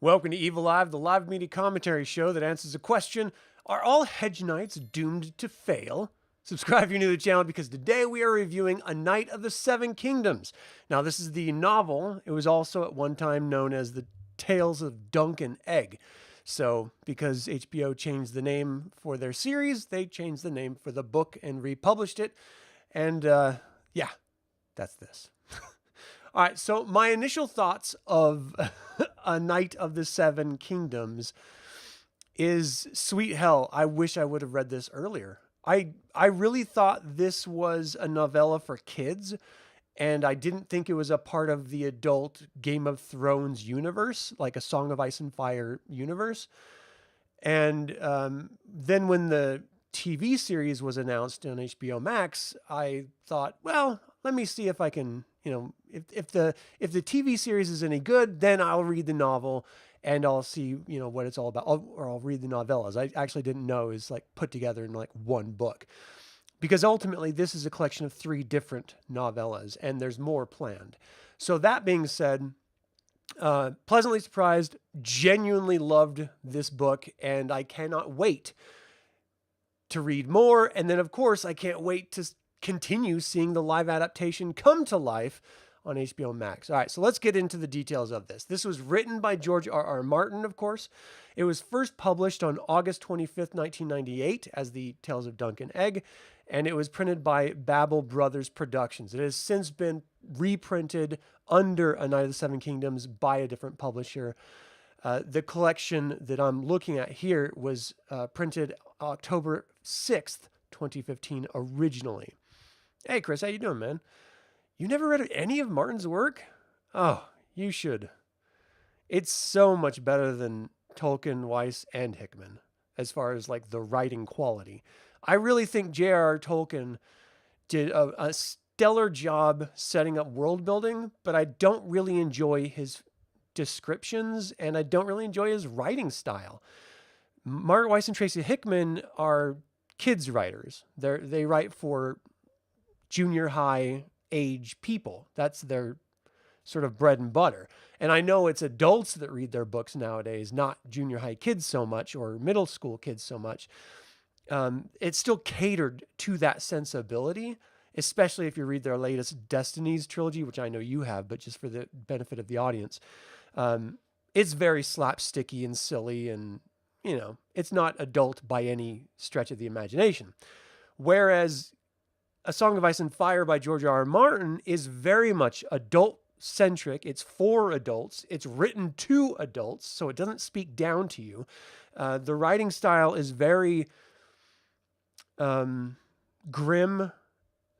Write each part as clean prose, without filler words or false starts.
Welcome to Eviliv, the live media commentary show that answers the question, are all Hedge Knights doomed to fail? Subscribe if you're new to the channel because today we are reviewing A Knight of the Seven Kingdoms. Now this is the novel. It was also at one time known as The Tales of Duncan Egg. So because HBO changed the name for their series, they changed the name for the book and republished it. And yeah, that's this. All right, so my initial thoughts of A Knight of the Seven Kingdoms is sweet hell. I wish I would have read this earlier. I really thought this was a novella for kids, and I didn't think it was a part of the adult Game of Thrones universe, like a Song of Ice and Fire universe. And then when the TV series was announced on HBO Max, I thought, well, let me see if I can, if the TV series is any good, then I'll read the novel and I'll see, what it's all about, or I'll read the novellas. I actually didn't know it's like put together in like one book, because ultimately this is a collection of 3 different novellas and there's more planned. So that being said, pleasantly surprised, genuinely loved this book, and I cannot wait to read more. And then of course I can't wait to continue seeing the live adaptation come to life on HBO Max. All right, so let's get into the details of this. This was written by George R.R. Martin, of course. It was first published on August 25th, 1998 as The Tales of Duncan Egg, and it was printed by Babel Brothers Productions. It has since been reprinted under A Knight of the Seven Kingdoms by a different publisher. The collection that I'm looking at here was printed October 6th, 2015 originally. Hey, Chris, how you doing, man? You never read any of Martin's work? Oh, you should. It's so much better than Tolkien, Weiss, and Hickman as far as like the writing quality. I really think J.R.R. Tolkien did a stellar job setting up world building, but I don't really enjoy his descriptions and I don't really enjoy his writing style. Margaret Weiss and Tracy Hickman are kids writers. They write for junior high age people. That's their sort of bread and butter. And I know it's adults that read their books nowadays, not junior high kids so much or middle school kids so much. It's still catered to that sensibility, especially if you read their latest Destinies trilogy, which I know you have, but just for the benefit of the audience. It's very slapsticky and silly, and it's not adult by any stretch of the imagination. Whereas A Song of Ice and Fire by George R.R. Martin is very much adult-centric. It's for adults. It's written to adults, so it doesn't speak down to you. The writing style is very grim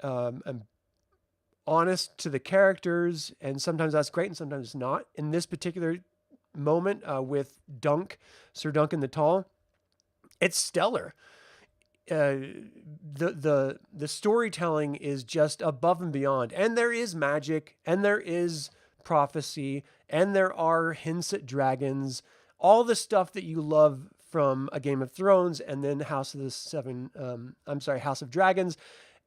and honest to the characters, and sometimes that's great and sometimes not. In this particular moment with Sir Duncan the Tall, it's stellar. The storytelling is just above and beyond, and there is magic, and there is prophecy, and there are hints at dragons, all the stuff that you love from A Game of Thrones, and then House of Dragons,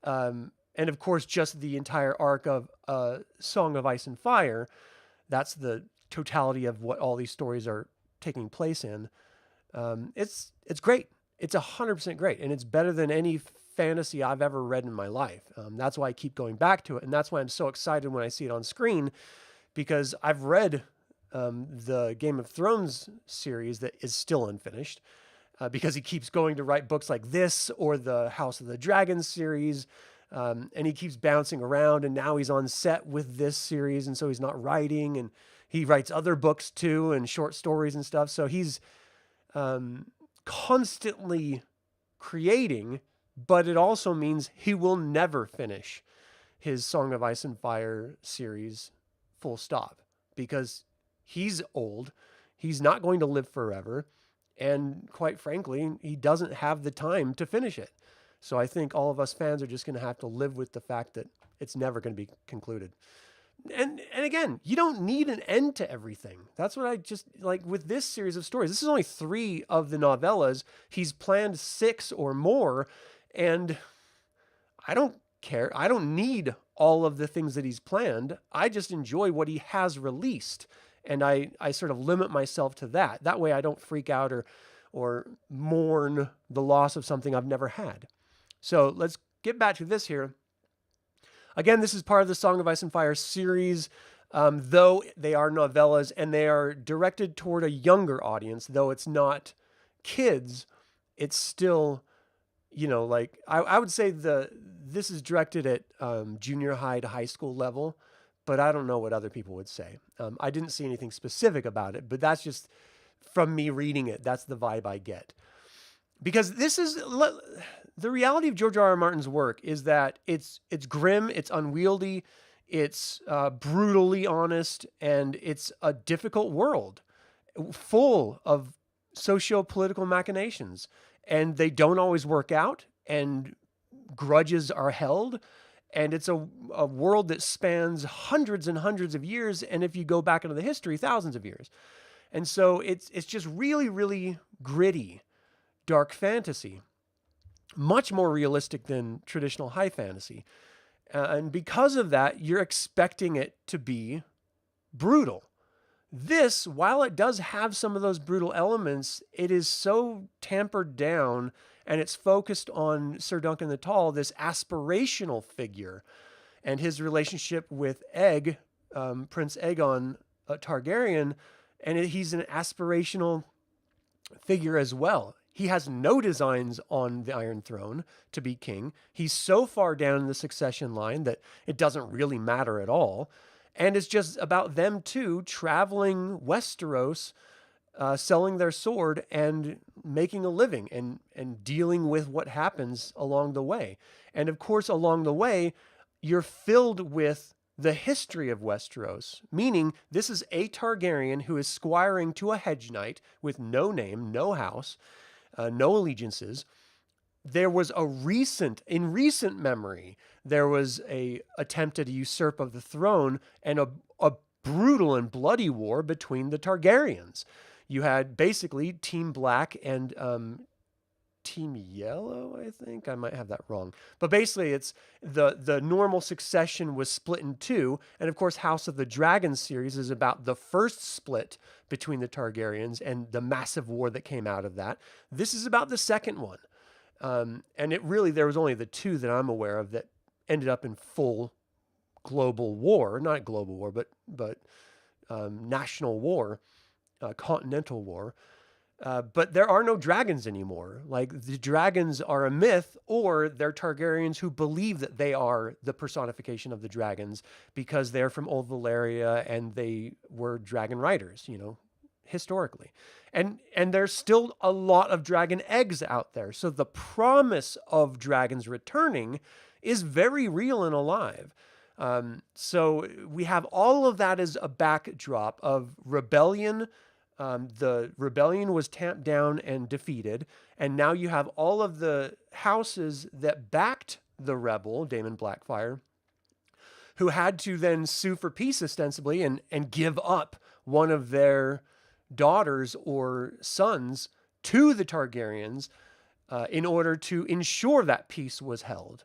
and of course just the entire arc of Song of Ice and Fire. That's the totality of what all these stories are taking place in. It's great. It's 100% great, and it's better than any fantasy I've ever read in my life. That's why I keep going back to it, and that's why I'm so excited when I see it on screen, because I've read the Game of Thrones series that is still unfinished, because he keeps going to write books like this or the House of the Dragon series, and he keeps bouncing around, and now he's on set with this series, and so he's not writing, and he writes other books too, and short stories and stuff, so he's constantly creating, but it also means he will never finish his Song of Ice and Fire series full stop, because he's old, he's not going to live forever, and quite frankly, he doesn't have the time to finish it. So I think all of us fans are just going to have to live with the fact that it's never going to be concluded. And again, you don't need an end to everything. That's what I just like with this series of stories. This is only 3 of the novellas. He's planned 6 or more, and I don't care. I don't need all of the things that he's planned. I just enjoy what he has released. And I sort of limit myself to that. That way I don't freak out or mourn the loss of something I've never had. So let's get back to this here. Again, this is part of the Song of Ice and Fire series, though they are novellas and they are directed toward a younger audience, though it's not kids. It's still, like I would say this is directed at junior high to high school level, but I don't know what other people would say. I didn't see anything specific about it, but that's just from me reading it. That's the vibe I get. Because this is the reality of George R.R. Martin's work is that it's grim, it's unwieldy, it's brutally honest, and it's a difficult world full of socio-political machinations. And they don't always work out, and grudges are held. And it's a world that spans hundreds and hundreds of years. And if you go back into the history, thousands of years. And so it's just really, really gritty, dark fantasy, much more realistic than traditional high fantasy. And because of that, you're expecting it to be brutal. This, while it does have some of those brutal elements, it is so tampered down, and it's focused on Sir Duncan the Tall, this aspirational figure, and his relationship with Prince Aegon Targaryen, and he's an aspirational figure as well. He has no designs on the Iron Throne to be king. He's so far down in the succession line that it doesn't really matter at all. And it's just about them two traveling Westeros, selling their sword and making a living and dealing with what happens along the way. And of course, along the way, you're filled with the history of Westeros, meaning this is a Targaryen who is squiring to a hedge knight with no name, no house, no allegiances. There was in recent memory, there was a attempt at a usurp of the throne and a brutal and bloody war between the Targaryens. You had basically Team Black and Team Yellow, I think. I might have that wrong. But basically, it's the normal succession was split in two. And of course, House of the Dragon series is about the first split between the Targaryens and the massive war that came out of that. This is about the second one. And there was only the two that I'm aware of that ended up in full global war, not global war, but national war, continental war. But there are no dragons anymore. Like, the dragons are a myth, or they're Targaryens who believe that they are the personification of the dragons because they're from Old Valyria and they were dragon riders, historically. And there's still a lot of dragon eggs out there. So the promise of dragons returning is very real and alive. So we have all of that as a backdrop of rebellion. The rebellion was tamped down and defeated. And now you have all of the houses that backed the rebel, Daemon Blackfyre, who had to then sue for peace ostensibly and give up one of their daughters or sons to the Targaryens in order to ensure that peace was held.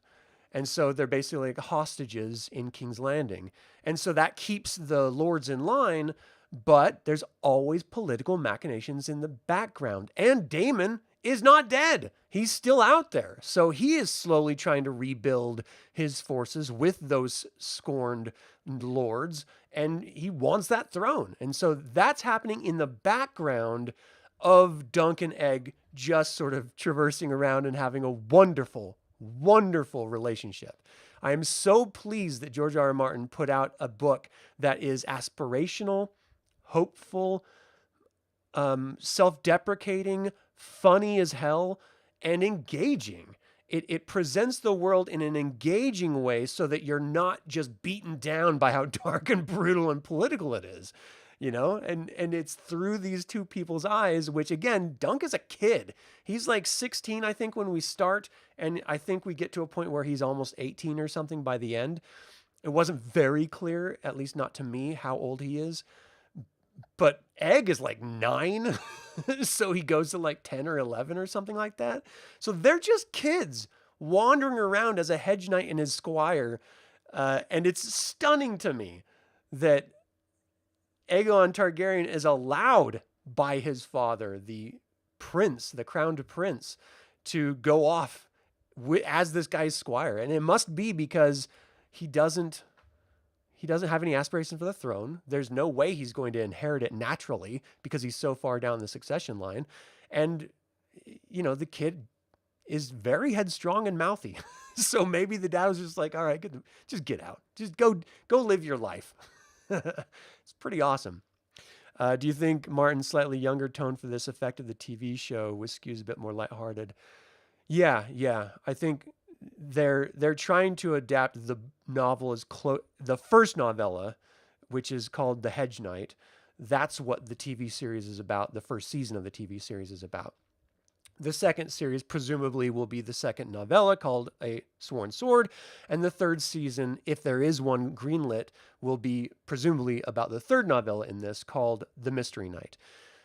And so they're basically like hostages in King's Landing. And so that keeps the lords in line, but there's always political machinations in the background. And Daemon is not dead. He's still out there. So he is slowly trying to rebuild his forces with those scorned lords, and he wants that throne. And so that's happening in the background of Dunk and Egg just sort of traversing around and having a wonderful, wonderful relationship. I am so pleased that George R.R. Martin put out a book that is aspirational, hopeful, self-deprecating, funny as hell, and engaging. It presents the world in an engaging way so that you're not just beaten down by how dark and brutal and political it is, and it's through these two people's eyes, which again, Dunk is a kid. He's like 16, I think, when we start. And I think we get to a point where he's almost 18 or something by the end. It wasn't very clear, at least not to me, how old he is. But Egg is like 9, so he goes to like 10 or 11 or something like that. So they're just kids wandering around as a hedge knight and his squire. And it's stunning to me that Aegon Targaryen is allowed by his father, the prince, the crowned prince, to go off as this guy's squire. And it must be because he doesn't have any aspiration for the throne. There's no way he's going to inherit it naturally because he's so far down the succession line. And, the kid is very headstrong and mouthy. So maybe the dad was just like, all right, good, just get out. Just go live your life. It's pretty awesome. Do you think Martin's slightly younger tone for this affected the TV show, which skews a bit more lighthearted? Yeah. I think they're trying to adapt the novel the first novella, which is called The Hedge Knight. That's what the TV series is about. The first season of the TV series is about. The second series presumably will be the second novella called A Sworn Sword. And the third season, if there is one greenlit, will be presumably about the third novella in this called The Mystery Knight.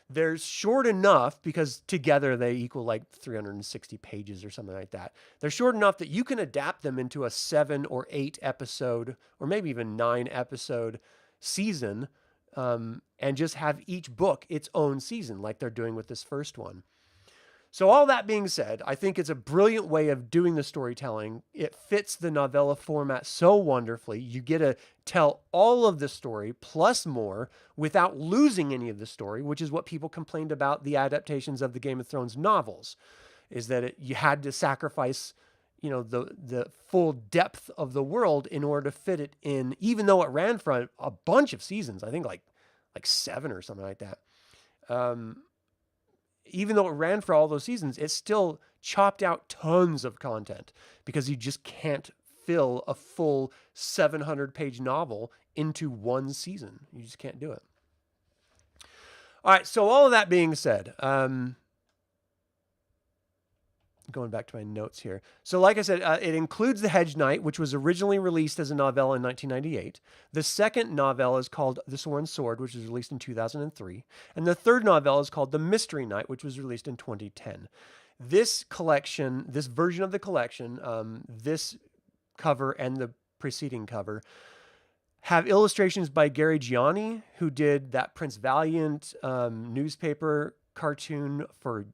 They're short enough because together they equal like 360 pages or something like that. They're short enough that you can adapt them into a 7 or 8 episode or maybe even 9 episode season and just have each book its own season like they're doing with this first one. So all that being said, I think it's a brilliant way of doing the storytelling. It fits the novella format so wonderfully. You get to tell all of the story plus more without losing any of the story, which is what people complained about the adaptations of the Game of Thrones novels, is that you had to sacrifice, the full depth of the world in order to fit it in, even though it ran for a bunch of seasons. I think like 7 or something like that. Even though it ran for all those seasons, it still chopped out tons of content because you just can't fill a full 700-page novel into one season. You just can't do it. All right, so all of that being said, going back to my notes here. So like I said, it includes The Hedge Knight, which was originally released as a novella in 1998. The second novella is called The Sworn Sword, which was released in 2003. And the third novella is called The Mystery Knight, which was released in 2010. This collection, this version of the collection, this cover and the preceding cover, have illustrations by Gary Gianni, who did that Prince Valiant newspaper cartoon for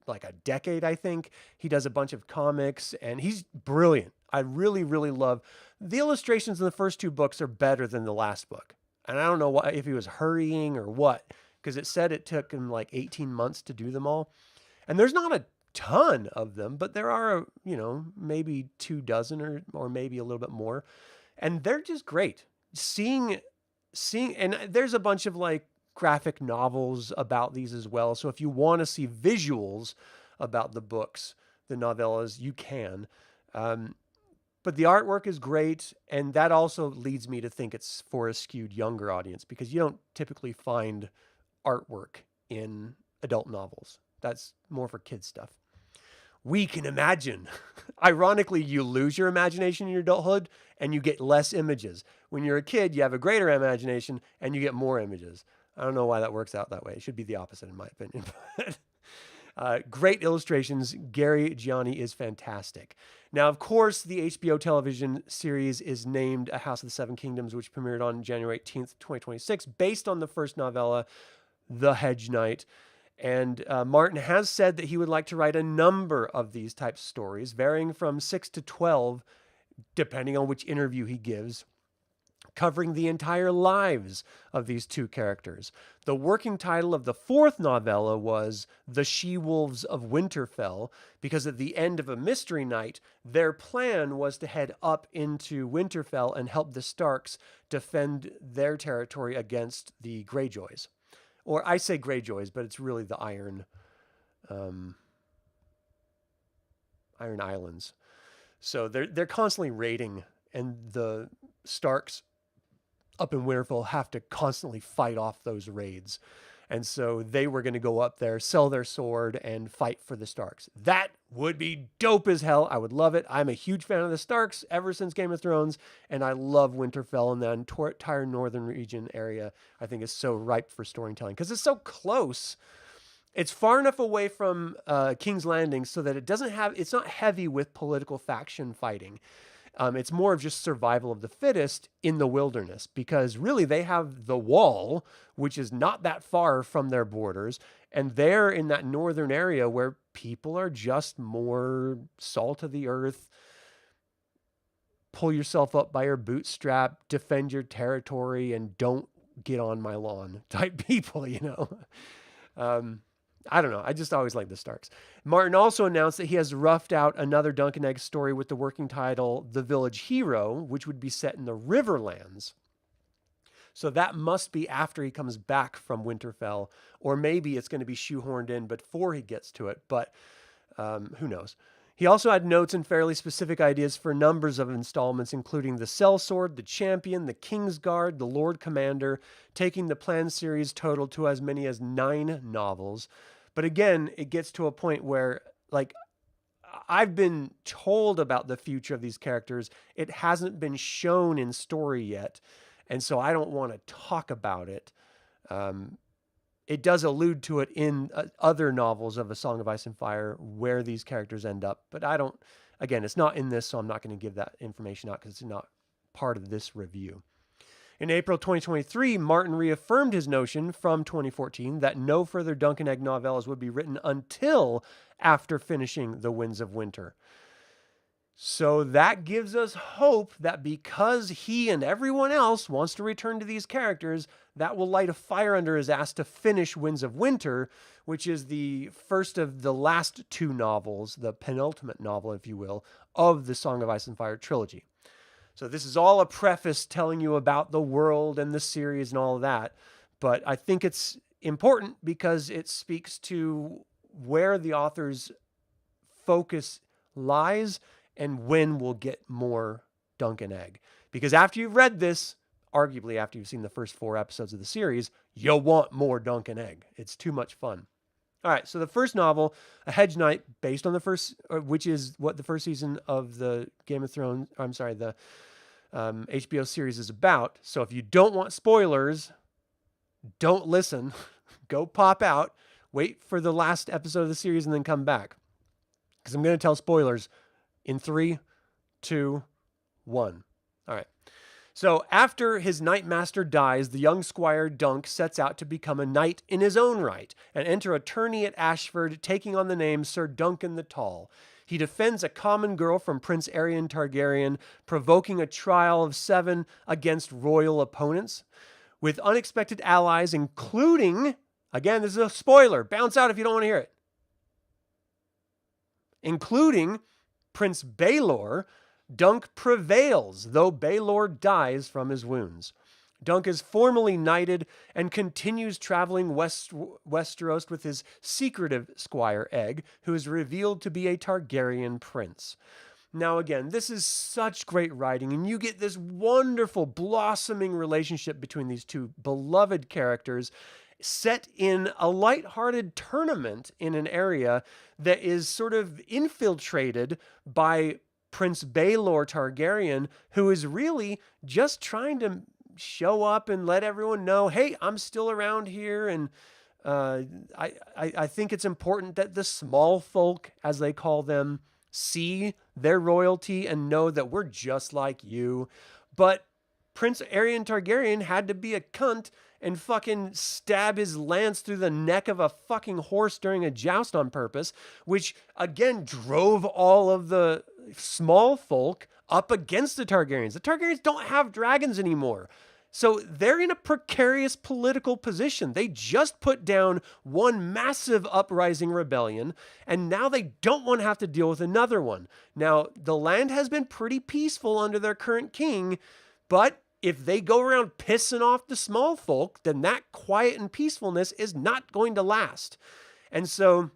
like a decade, I think. He does a bunch of comics and he's brilliant. I really, really love the illustrations in the first 2 books are better than the last book. And I don't know if he was hurrying or what, because it said it took him like 18 months to do them all. And there's not a ton of them, but there are, maybe 2 dozen or maybe a little bit more. And they're just great. Seeing, and there's a bunch of like graphic novels about these as well. So if you want to see visuals about the books, the novellas, you can. But the artwork is great. And that also leads me to think it's for a skewed younger audience because you don't typically find artwork in adult novels. That's more for kids stuff. We can imagine. Ironically, you lose your imagination in your adulthood and you get less images. When you're a kid, you have a greater imagination and you get more images. I don't know why that works out that way. It should be the opposite, in my opinion. Great illustrations. Gary Gianni is fantastic. Now, of course, the HBO television series is named A House of the Seven Kingdoms, which premiered on January 18th, 2026, based on the first novella, The Hedge Knight. And Martin has said that he would like to write a number of these types of stories, varying from 6 to 12, depending on which interview he gives, covering the entire lives of these 2 characters. The working title of the 4th novella was The She-Wolves of Winterfell, because at the end of A Mystery Knight, their plan was to head up into Winterfell and help the Starks defend their territory against the Greyjoys. Or I say Greyjoys, but it's really the Iron Islands. So they're constantly raiding, and the Starks up in Winterfell have to constantly fight off those raids. And so they were going to go up there, sell their sword, and fight for the Starks. That would be dope as hell. I would love it. I'm a huge fan of the Starks ever since Game of Thrones, and I love Winterfell and the entire northern region area. I think is so ripe for storytelling because it's so close. It's far enough away from King's Landing so that it's not heavy with political faction fighting. It's more of just survival of the fittest in the wilderness, because really they have the wall, which is not that far from their borders. And they're in that northern area where people are just more salt of the earth, pull yourself up by your bootstrap, defend your territory, and don't get on my lawn type people, I don't know. I just always like the Starks. Martin also announced that he has roughed out another Duncan Egg story with the working title The Village Hero, which would be set in the Riverlands. So that must be after he comes back from Winterfell, or maybe it's going to be shoehorned in before he gets to it, but who knows. He also had notes and fairly specific ideas for numbers of installments, including the Sellsword, the Champion, the Kingsguard, the Lord Commander, taking the planned series total to as many as 9 novels. But again, it gets to a point where, like, I've been told about the future of these characters. It hasn't been shown in story yet, and so I don't want to talk about it. It does allude to it in other novels of A Song of Ice and Fire where these characters end up. But again, it's not in this, so I'm not going to give that information out because it's not part of this review. In April 2023, Martin reaffirmed his notion from 2014 that no further Duncan Egg novellas would be written until after finishing The Winds of Winter. So that gives us hope that because he and everyone else wants to return to these characters, that will light a fire under his ass to finish Winds of Winter, which is the first of the last 2 novels, the penultimate novel, if you will, of the Song of Ice and Fire trilogy. So this is all a preface telling you about the world and the series and all of that. But I think it's important because it speaks to where the author's focus lies and when we'll get more Duncan Egg. Because after you've read this, arguably after you've seen the first 4 episodes of the series, you'll want more Duncan Egg. It's too much fun. All right, so the first novel, A Hedge Knight, based on the first, which is what the first season of the the HBO series is about. So if you don't want spoilers, don't listen. Go pop out, wait for the last episode of the series, and then come back. Because I'm going to tell spoilers in 3, 2, 1. All right. So after his Knight Master dies, the young squire Dunk sets out to become a knight in his own right and enter a tourney at Ashford, taking on the name Sir Duncan the Tall. He defends a common girl from Prince Aerion Targaryen, provoking a trial of 7 against royal opponents. With unexpected allies, including, again, this is a spoiler, bounce out if you don't want to hear it, including Prince Baelor, Dunk prevails, though Baelor dies from his wounds. Dunk is formally knighted and continues traveling Westeros with his secretive squire Egg, who is revealed to be a Targaryen prince. Now again, this is such great writing, and you get this wonderful blossoming relationship between these 2 beloved characters, set in a lighthearted tournament in an area that is sort of infiltrated by Prince Baelor Targaryen, who is really just trying to show up and let everyone know, hey, I'm still around here. And I think it's important that the small folk, as they call them, see their royalty and know that we're just like you. But Prince Aerion Targaryen had to be a cunt and fucking stab his lance through the neck of a fucking horse during a joust on purpose, which again drove all of the small folk up against the Targaryens. The Targaryens don't have dragons anymore. So they're in a precarious political position. They just put down one massive uprising rebellion, and now they don't want to have to deal with another one. Now, the land has been pretty peaceful under their current king, but if they go around pissing off the small folk, then that quiet and peacefulness is not going to last. And so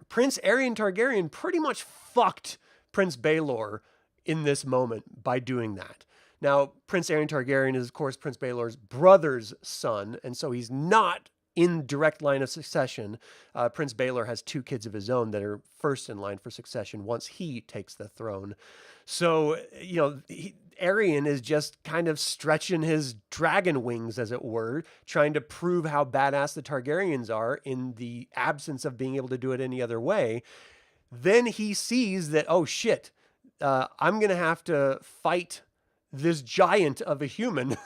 Prince Aerion Targaryen pretty much fucked Prince Baelor in this moment by doing that. Now, Prince Aerion Targaryen is, of course, Prince Baelor's brother's son, and so he's not in direct line of succession. Prince Baelor has 2 kids of his own that are first in line for succession once he takes the throne. So, Aerion is just kind of stretching his dragon wings, as it were, trying to prove how badass the Targaryens are in the absence of being able to do it any other way. Then he sees that, oh shit, I'm going to have to fight this giant of a human.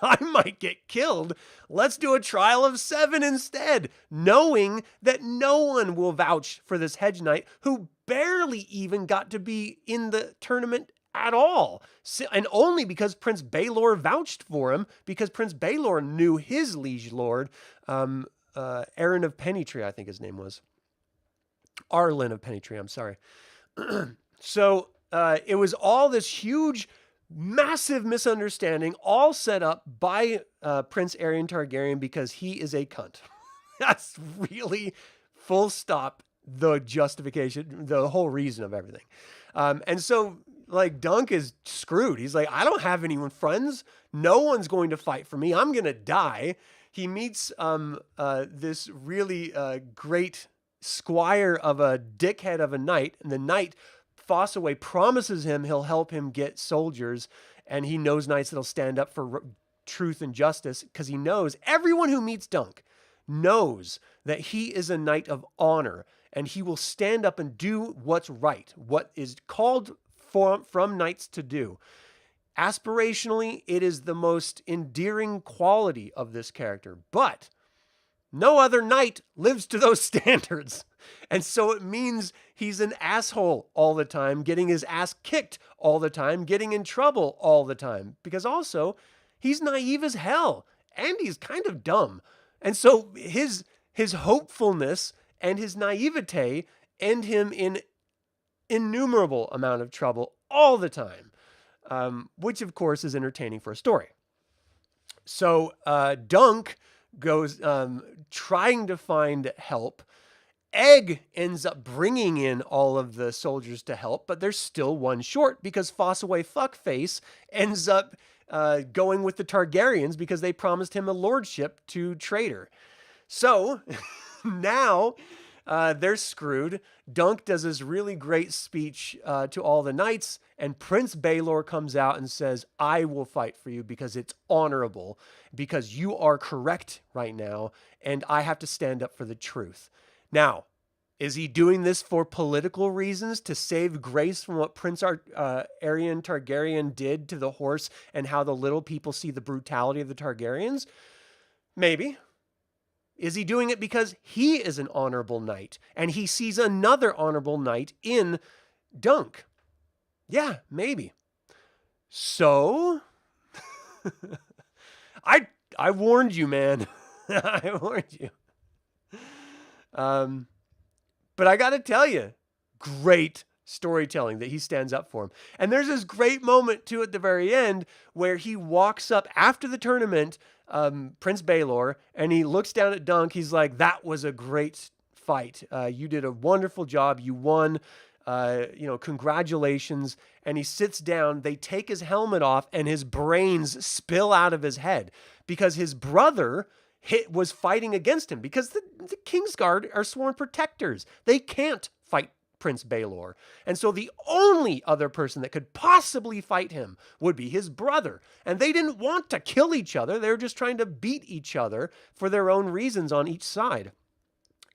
I might get killed. Let's do a trial of 7 instead, knowing that no one will vouch for this Hedge Knight who barely even got to be in the tournament at all. And only because Prince Baelor vouched for him, because Prince Baelor knew his liege lord, Aaron of Pennytree, I think his name was. Arlen of Pennytree, I'm sorry. So it was all this huge, massive misunderstanding, all set up by Prince Aerion Targaryen because he is a cunt. That's really, full stop, the justification, the whole reason of everything. And so, like, Dunk is screwed. He's like, I don't have anyone friends. No one's going to fight for me. I'm going to die. He meets this really great squire of a dickhead of a knight, and the knight, Fossaway, promises him he'll help him get soldiers, and he knows knights that'll stand up for truth and justice, because he knows everyone who meets Dunk knows that he is a knight of honor, and he will stand up and do what's right, what is called from knights to do. Aspirationally, it is the most endearing quality of this character, but no other knight lives to those standards. And so it means he's an asshole all the time, getting his ass kicked all the time, getting in trouble all the time. Because also, he's naive as hell, and he's kind of dumb. And so his hopefulness and his naivete end him in innumerable amount of trouble all the time, which of course is entertaining for a story. So Dunk goes trying to find help. Egg ends up bringing in all of the soldiers to help, but there's still one short because Fossaway Fuckface ends up going with the Targaryens because they promised him a lordship to traitor. So now they're screwed. Dunk does this really great speech to all the knights, and Prince Baelor comes out and says, I will fight for you because it's honorable, because you are correct right now, and I have to stand up for the truth. Now, is he doing this for political reasons to save grace from what Prince Aerion Targaryen did to the horse and how the little people see the brutality of the Targaryens? Maybe. Is he doing it because he is an honorable knight and he sees another honorable knight in Dunk? Yeah, maybe. So, I warned you, man. I warned you. But I got to tell you, great storytelling that he stands up for him. And there's this great moment too at the very end where he walks up after the tournament, Prince Baelor, and he looks down at Dunk. He's like, that was a great fight. You did a wonderful job. You won. Congratulations. And he sits down. They take his helmet off and his brains spill out of his head because his brother was fighting against him, because the Kingsguard are sworn protectors. They can't fight Prince Baelor. And so the only other person that could possibly fight him would be his brother. And they didn't want to kill each other. They were just trying to beat each other for their own reasons on each side.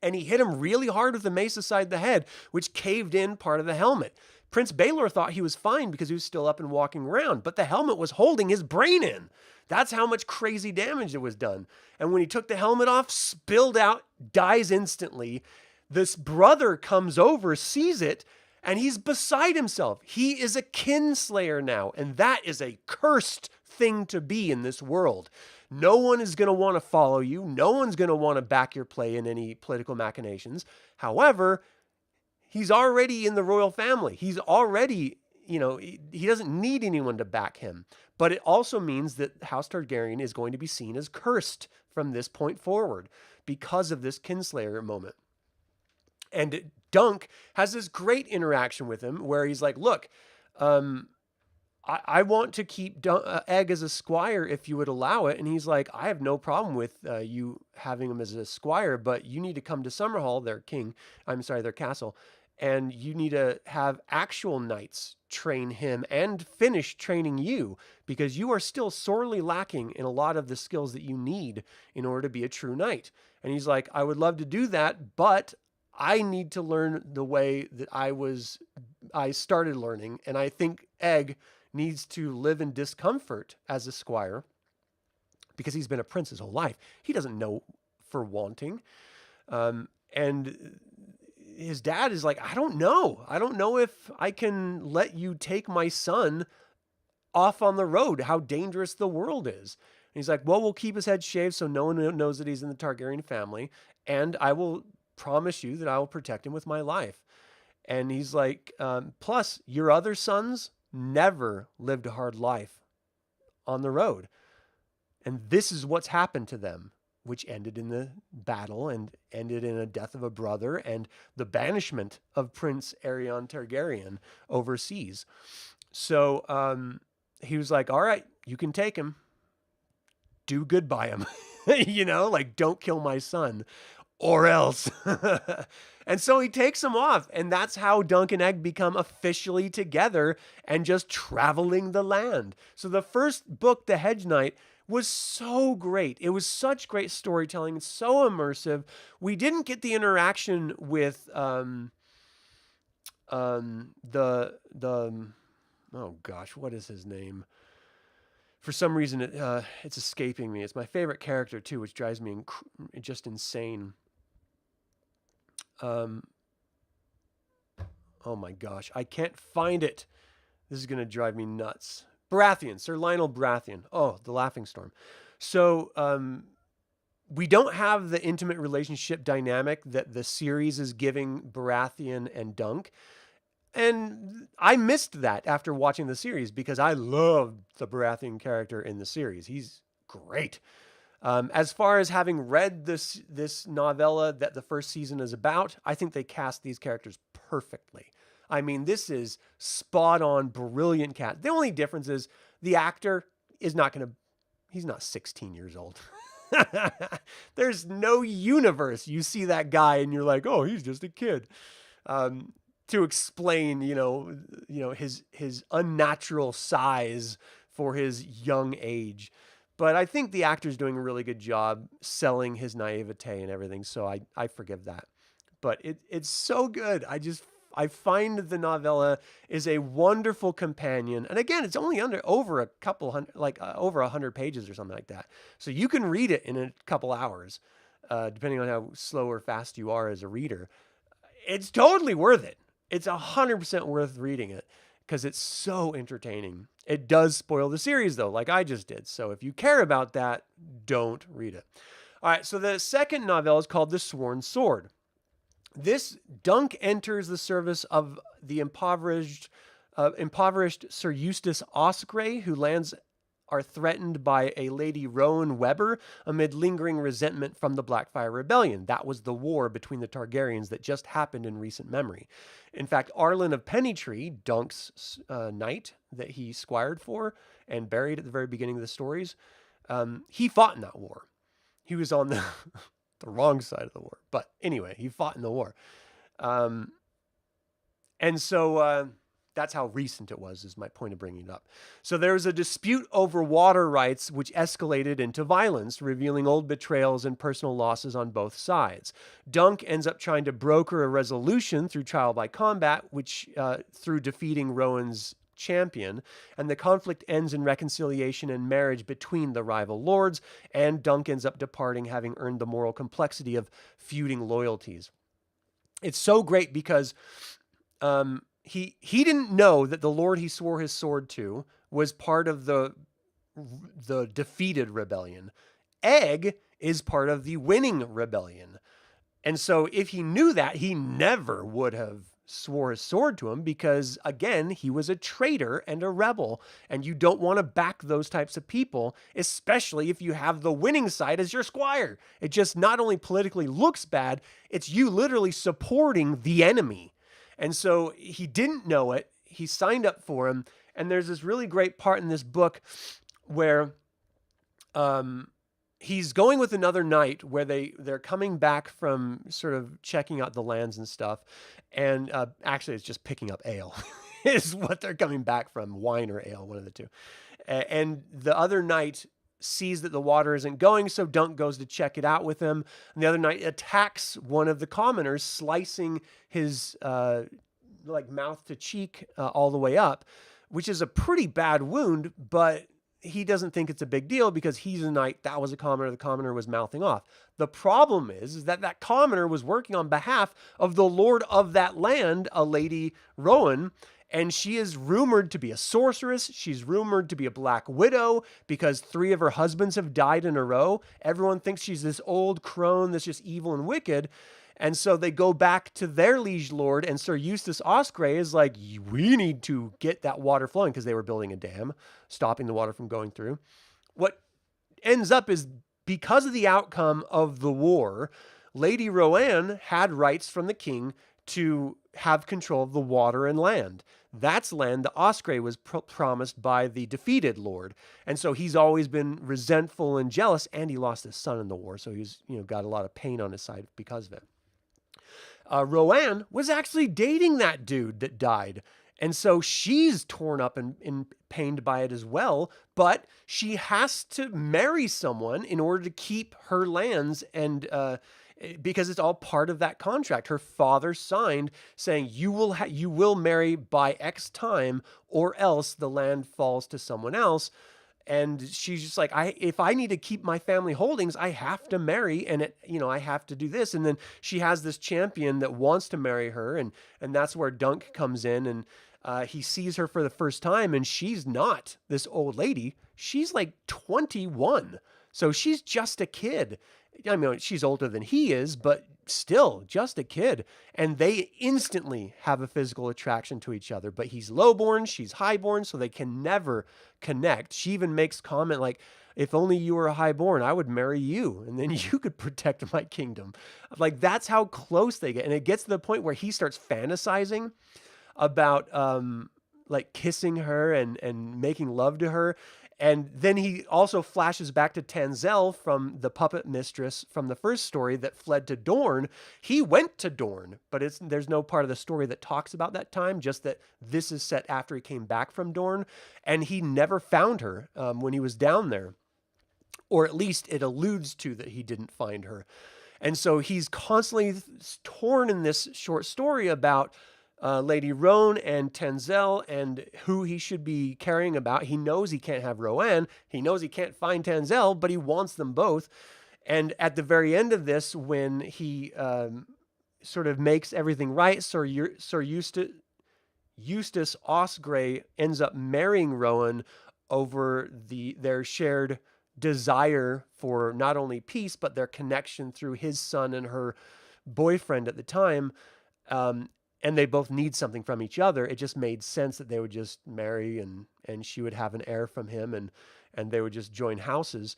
And he hit him really hard with the mace aside the head, which caved in part of the helmet. Prince Baelor thought he was fine because he was still up and walking around, but the helmet was holding his brain in. That's how much crazy damage it was done. And when he took the helmet off, spilled out, dies instantly. This brother comes over, sees it, and he's beside himself. He is a kinslayer now, and that is a cursed thing to be in this world. No one is going to want to follow you. No one's going to want to back your play in any political machinations. However, he's already in the royal family. He's already, he doesn't need anyone to back him. But it also means that House Targaryen is going to be seen as cursed from this point forward because of this kinslayer moment. And Dunk has this great interaction with him where he's like, look, I want to keep Egg as a squire if you would allow it. And he's like, I have no problem with you having him as a squire, but you need to come to Summerhall, their castle, and you need to have actual knights train him and finish training you, because you are still sorely lacking in a lot of the skills that you need in order to be a true knight. And he's like, I would love to do that, but I need to learn the way that I I started learning, and I think Egg needs to live in discomfort as a squire because he's been a prince his whole life. He doesn't know for wanting. And his dad is like, I don't know. I don't know if I can let you take my son off on the road, how dangerous the world is. And he's like, well, we'll keep his head shaved so no one knows that he's in the Targaryen family. And I will promise you that I will protect him with my life. And he's like, plus, your other sons never lived a hard life on the road. And this is what's happened to them, which ended in the battle and ended in a death of a brother and the banishment of Prince Aerion Targaryen overseas. So he was like, all right, you can take him. Do good by him. Like, don't kill my son or else. And so he takes him off. And that's how Dunk and Egg become officially together and just traveling the land. So the first book, The Hedge Knight, was so great. It was such great storytelling. It's so immersive. We didn't get the interaction with the oh gosh, what is his name? For some reason, it's escaping me. It's my favorite character too, which drives me just insane. Oh my gosh, I can't find it. This is going to drive me nuts. Baratheon, Sir Lionel Baratheon. Oh, the Laughing Storm. So we don't have the intimate relationship dynamic that the series is giving Baratheon and Dunk. And I missed that after watching the series because I loved the Baratheon character in the series. He's great. As far as having read this novella that the first season is about, I think they cast these characters perfectly. I mean, this is spot on, brilliant cast. The only difference is the actor is he's not 16 years old. There's no universe. You see that guy and you're like, oh, he's just a kid. To explain, his unnatural size for his young age. But I think the actor's doing a really good job selling his naivete and everything. So I forgive that. But it's so good. I find the novella is a wonderful companion. And again, it's only over a couple hundred, over 100 pages or something like that. So you can read it in a couple hours, depending on how slow or fast you are as a reader. It's totally worth it. It's 100% worth reading it because it's so entertaining. It does spoil the series though, like I just did. So if you care about that, don't read it. All right. So the second novella is called The Sworn Sword. This Dunk enters the service of the impoverished Sir Eustace Osprey, who lands are threatened by a Lady Rowan Weber amid lingering resentment from the Blackfire Rebellion. That was the war between the Targaryens that just happened in recent memory. In fact, Arlen of Pennytree, Dunk's knight that he squired for and buried at the very beginning of the stories, he fought in that war. He was on the the wrong side of the war. But anyway, he fought in the war. And so that's how recent it was, is my point of bringing it up. So there was a dispute over water rights, which escalated into violence, revealing old betrayals and personal losses on both sides. Dunk ends up trying to broker a resolution through trial by combat, which through defeating Rowan's champion, and the conflict ends in reconciliation and marriage between the rival lords, and Dunk ends up departing, having earned the moral complexity of feuding loyalties. It's so great because he didn't know that the lord he swore his sword to was part of the defeated rebellion. Egg is part of the winning rebellion. And so if he knew that, he never would have swore his sword to him because, again, he was a traitor and a rebel. And you don't want to back those types of people, especially if you have the winning side as your squire. It just not only politically looks bad, it's you literally supporting the enemy. And so he didn't know it. He signed up for him. And there's this really great part in this book where he's going with another knight where they're coming back from sort of checking out the lands and stuff. And actually, it's just picking up ale is what they're coming back from, wine or ale, one of the two. And the other knight sees that the water isn't going, so Dunk goes to check it out with him. And the other knight attacks one of the commoners, slicing his like mouth to cheek all the way up, which is a pretty bad wound, but he doesn't think it's a big deal because he's a knight. That was a commoner. The commoner was mouthing off. The problem is that that commoner was working on behalf of the lord of that land, a lady Rowan, and she is rumored to be a sorceress. She's rumored to be a black widow because 3 of her husbands have died in a row. Everyone thinks she's this old crone that's just evil and wicked. And so they go back to their liege lord, and Sir Eustace Osgrey is like, we need to get that water flowing, because they were building a dam, stopping the water from going through. What ends up is, because of the outcome of the war, Lady Roanne had rights from the king to have control of the water and land. That's land that Osgrey was promised by the defeated lord. And so he's always been resentful and jealous, and he lost his son in the war. So he's, got a lot of pain on his side because of it. Roanne was actually dating that dude that died. And so she's torn up and pained by it as well. But she has to marry someone in order to keep her lands, and because it's all part of that contract. Her father signed saying, you will marry by X time, or else the land falls to someone else. And she's just like, if I need to keep my family holdings, I have to marry, and I have to do this. And then she has this champion that wants to marry her, and that's where Dunk comes in, and he sees her for the first time, and she's not this old lady. She's like 21, so she's just a kid. I mean, she's older than he is, but still just a kid. And they instantly have a physical attraction to each other. But he's lowborn, she's highborn, so they can never connect. She even makes comment like, if only you were a highborn, I would marry you, and then you could protect my kingdom. Like, that's how close they get. And it gets to the point where he starts fantasizing about like kissing her and making love to her. And then he also flashes back to Tanzel from the puppet mistress from the first story that fled to Dorne. He went to Dorne, but there's no part of the story that talks about that time, just that this is set after he came back from Dorne. And he never found her when he was down there. Or at least it alludes to that he didn't find her. And so he's constantly torn in this short story about Lady Roan and Tanzel and who he should be caring about. He knows he can't have Roanne. He knows he can't find Tanzel, but he wants them both. And at the very end of this, when he sort of makes everything right, Sir Eustace Osgrey ends up marrying Rowan over their shared desire for not only peace, but their connection through his son and her boyfriend at the time. And they both need something from each other. It just made sense that they would just marry, and she would have an heir from him, and they would just join houses.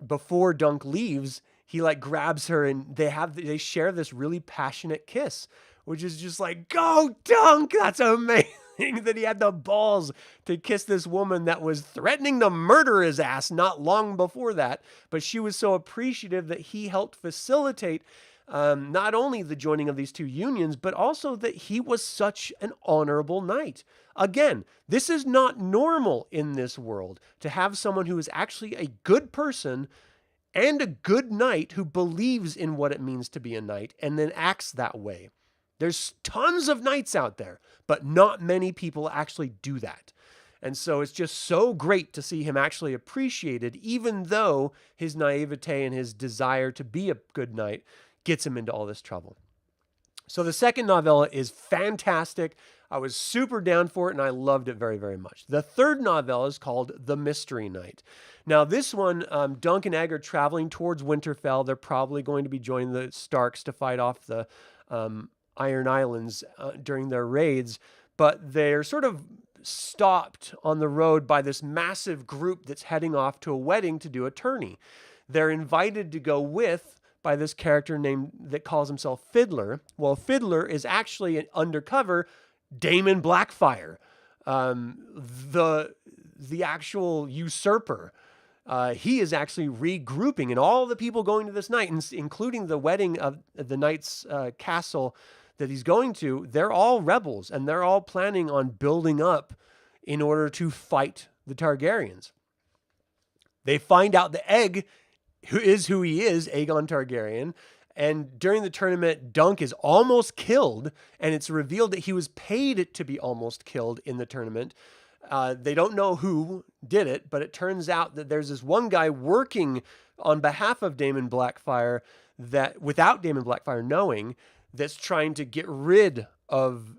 Before Dunk leaves, he like grabs her, and they share this really passionate kiss, which is just like, go Dunk! That's amazing that he had the balls to kiss this woman that was threatening to murder his ass not long before that. But she was so appreciative that he helped facilitate not only the joining of these two unions, but also that he was such an honorable knight. Again, this is not normal in this world, to have someone who is actually a good person and a good knight who believes in what it means to be a knight and then acts that way. There's tons of knights out there, but not many people actually do that. And so it's just so great to see him actually appreciated, even though his naivete and his desire to be a good knight gets him into all this trouble. So the second novella is fantastic. I was super down for it, and I loved it very, very much. The third novella is called The Mystery Knight. Now, this one, Dunk and Egg are traveling towards Winterfell. They're probably going to be joining the Starks to fight off the Iron Islands during their raids, but they're sort of stopped on the road by this massive group that's heading off to a wedding to do a tourney. They're invited to go with by this character that calls himself Fiddler. Well, Fiddler is actually an undercover Daemon Blackfire, the actual usurper. He is actually regrouping, and all the people going to this night, including the wedding of the knight's castle that he's going to, they're all rebels, and they're all planning on building up in order to fight the Targaryens. They find out the Egg who he is, Aegon Targaryen, And during the tournament, Dunk is almost killed, and it's revealed that he was paid to be almost killed in the tournament. They don't know who did it, but it turns out that there's this one guy working on behalf of Daemon Blackfyre that, without Daemon Blackfyre knowing, that's trying to get rid of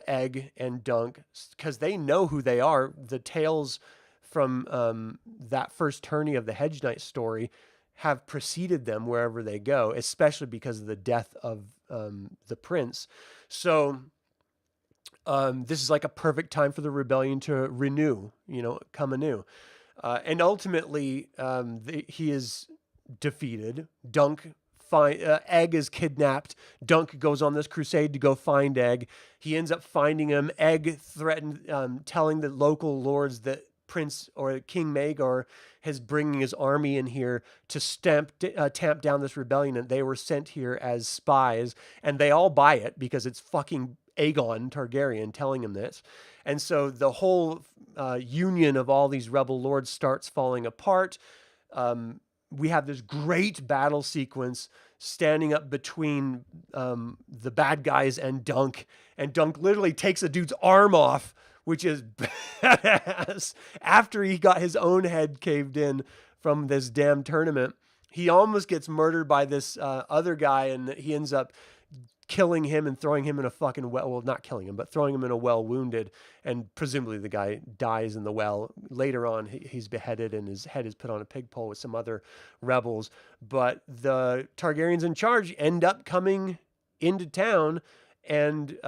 Egg and Dunk because they know who they are. The tales from that first tourney of the Hedge Knight story have preceded them wherever they go, especially because of the death of the prince. So this is like a perfect time for the rebellion to renew, come anew. And ultimately, he is defeated. Egg is kidnapped. Dunk goes on this crusade to go find Egg. He ends up finding him. Egg threatened, telling the local lords that Prince or King Maegor is bringing his army in here to tamp down this rebellion, and they were sent here as spies, and they all buy it because it's fucking Aegon Targaryen telling him this. And so the whole union of all these rebel lords starts falling apart. We have this great battle sequence standing up between the bad guys and Dunk literally takes a dude's arm off, which is badass. After he got his own head caved in from this damn tournament, he almost gets murdered by this other guy, and he ends up killing him and throwing him in a fucking well. Well, not killing him, but throwing him in a well wounded. And presumably the guy dies in the well. Later on, he's beheaded and his head is put on a pig pole with some other rebels. But the Targaryens in charge end up coming into town and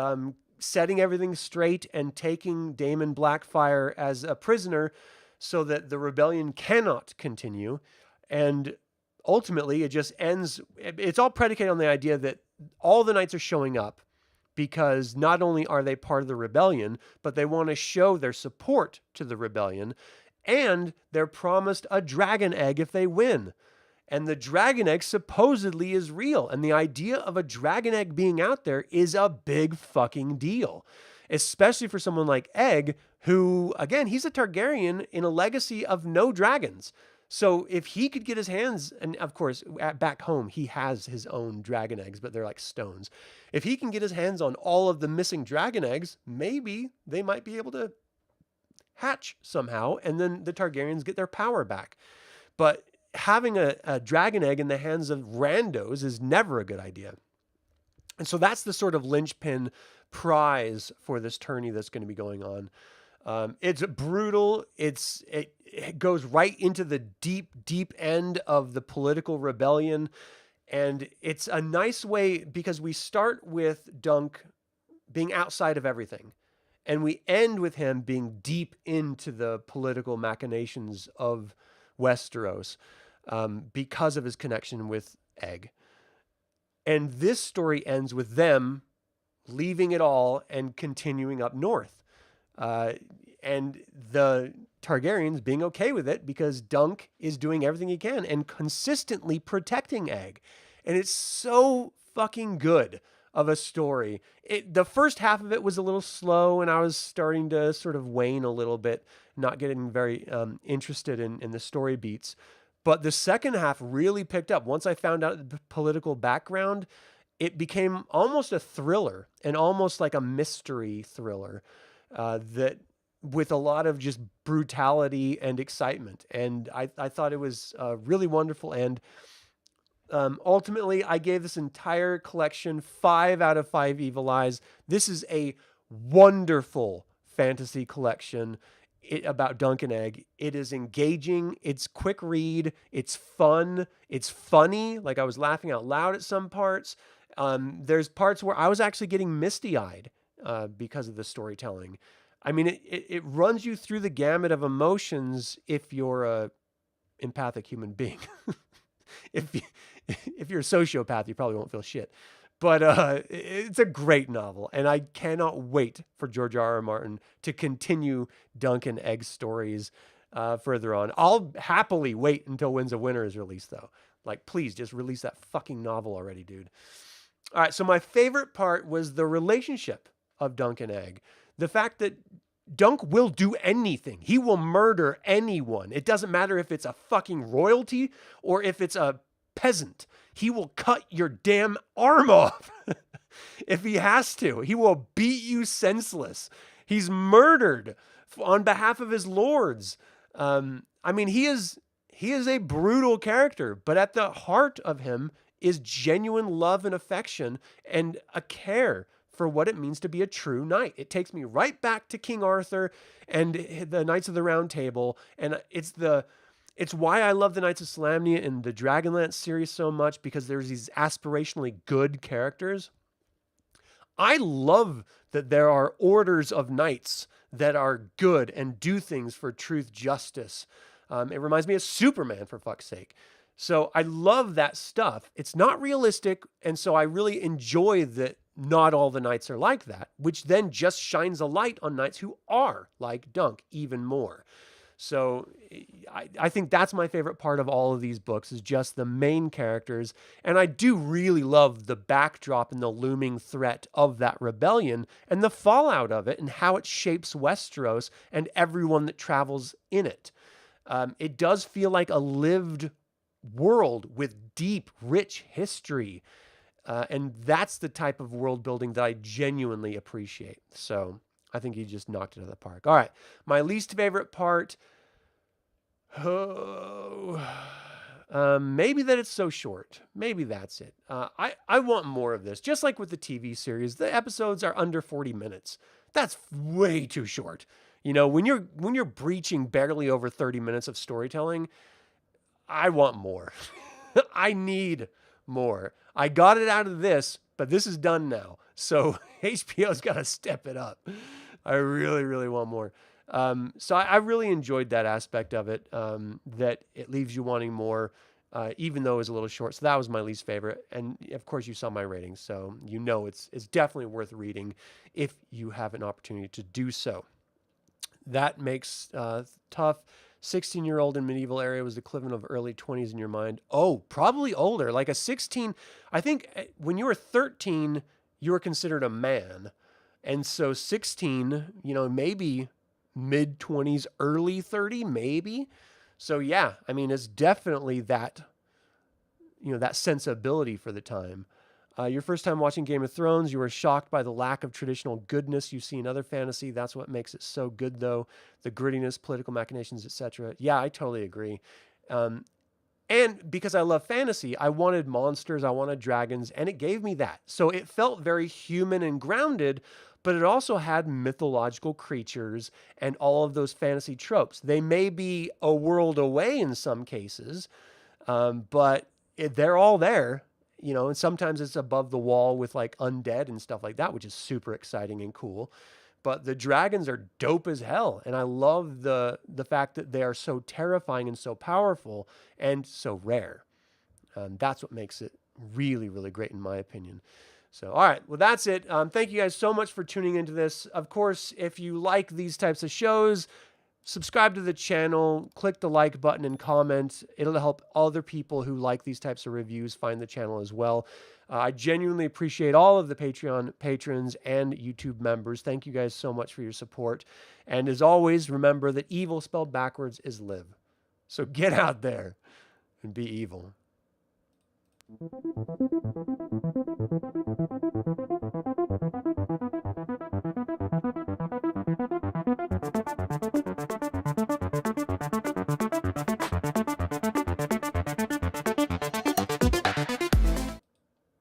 setting everything straight and taking Daemon Blackfyre as a prisoner so that the rebellion cannot continue. And ultimately, it just ends. It's all predicated on the idea that all the knights are showing up because not only are they part of the rebellion, but they want to show their support to the rebellion, and they're promised a dragon egg if they win. And the dragon egg supposedly is real. And the idea of a dragon egg being out there is a big fucking deal, especially for someone like Egg, who, again, he's a Targaryen in a legacy of no dragons. So if he could get his hands, and of course, back home, he has his own dragon eggs, but they're like stones. If he can get his hands on all of the missing dragon eggs, maybe they might be able to hatch somehow, and then the Targaryens get their power back. But having a dragon egg in the hands of randos is never a good idea. And so that's the sort of linchpin prize for this tourney that's going to be going on. It's brutal. It goes right into the deep end of the political rebellion. And it's a nice way because we start with Dunk being outside of everything. And we end with him being deep into the political machinations of Westeros because of his connection with Egg. And this story ends with them leaving it all and continuing up north. And the Targaryens being okay with it because Dunk is doing everything he can and consistently protecting Egg. And it's so fucking good of a story. The first half of it was a little slow, and I was starting to sort of wane a little bit, not getting very interested in the story beats. But the second half really picked up. Once I found out the political background, it became almost a thriller and almost like a mystery thriller that with a lot of just brutality and excitement. And I thought it was really wonderful. And ultimately, I gave this entire collection 5 out of 5 Evil Eyes. This is a wonderful fantasy collection about Duncan Egg. It is engaging. It's quick read. It's fun. It's funny. Like I was laughing out loud at some parts. There's parts where I was actually getting misty-eyed because of the storytelling. I mean, it runs you through the gamut of emotions if you're a empathic human being. If you're a sociopath, you probably won't feel shit. But it's a great novel, and I cannot wait for George R.R. Martin to continue Duncan Egg stories further on. I'll happily wait until Winds of Winter is released, though. Like, please, just release that fucking novel already, dude. All right, so my favorite part was the relationship of Duncan Egg. The fact that Dunk will do anything. He will murder anyone. It doesn't matter if it's a fucking royalty or if it's a peasant. He will cut your damn arm off if he has to. He will beat you senseless. He's murdered on behalf of his lords. I mean, he is a brutal character, but at the heart of him is genuine love and affection and a care for what it means to be a true knight. It takes me right back to King Arthur and the Knights of the Round Table, and it's why I love the Knights of Solamnia and the Dragonlance series so much, because there's these aspirationally good characters. I love that there are orders of knights that are good and do things for truth, justice. It reminds me of Superman, for fuck's sake. So I love that stuff. It's not realistic, and so I really enjoy that not all the knights are like that, which then just shines a light on knights who are like Dunk even more. So I think that's my favorite part of all of these books, is just the main characters. And I do really love the backdrop and the looming threat of that rebellion and the fallout of it and how it shapes Westeros and everyone that travels in it. It does feel like a lived world with deep, rich history. And that's the type of world building that I genuinely appreciate. So I think he just knocked it out of the park. All right. My least favorite part. Maybe that it's so short. Maybe that's it. I want more of this. Just like with the TV series, the episodes are under 40 minutes. That's way too short. You know, when you're breaching barely over 30 minutes of storytelling, I want more. I need more. I got it out of this, but this is done now. So HBO's got to step it up. I really, really want more. So I really enjoyed that aspect of it, that it leaves you wanting more, even though it was a little short. So that was my least favorite. And of course you saw my ratings, so you know it's definitely worth reading if you have an opportunity to do so. That makes tough. 16-year-old in medieval area was the equivalent of early 20s in your mind. Oh, probably older. Like a 16. I think when you were 13, you were considered a man. And so 16, you know, maybe mid 20s, early 30, maybe. So yeah, I mean, it's definitely that, you know, that sensibility for the time. Your first time watching Game of Thrones, you were shocked by the lack of traditional goodness you see in other fantasy. That's what makes it so good, though. The grittiness, political machinations, etc. Yeah, I totally agree. And because I love fantasy, I wanted monsters, I wanted dragons, and it gave me that. So it felt very human and grounded, but it also had mythological creatures and all of those fantasy tropes. They may be a world away in some cases, but they're all there. You know, and sometimes it's above the wall with like undead and stuff like that, which is super exciting and cool. But the dragons are dope as hell. And I love the fact that they are so terrifying and so powerful and so rare. That's what makes it really, really great in my opinion. So, all right, well, that's it. Thank you guys so much for tuning into this. Of course, if you like these types of shows, subscribe to the channel, click the like button and comment. It'll help other people who like these types of reviews find the channel as well. I genuinely appreciate all of the Patreon patrons and YouTube members. Thank you guys so much for your support. And as always, remember that evil spelled backwards is live. So get out there and be evil.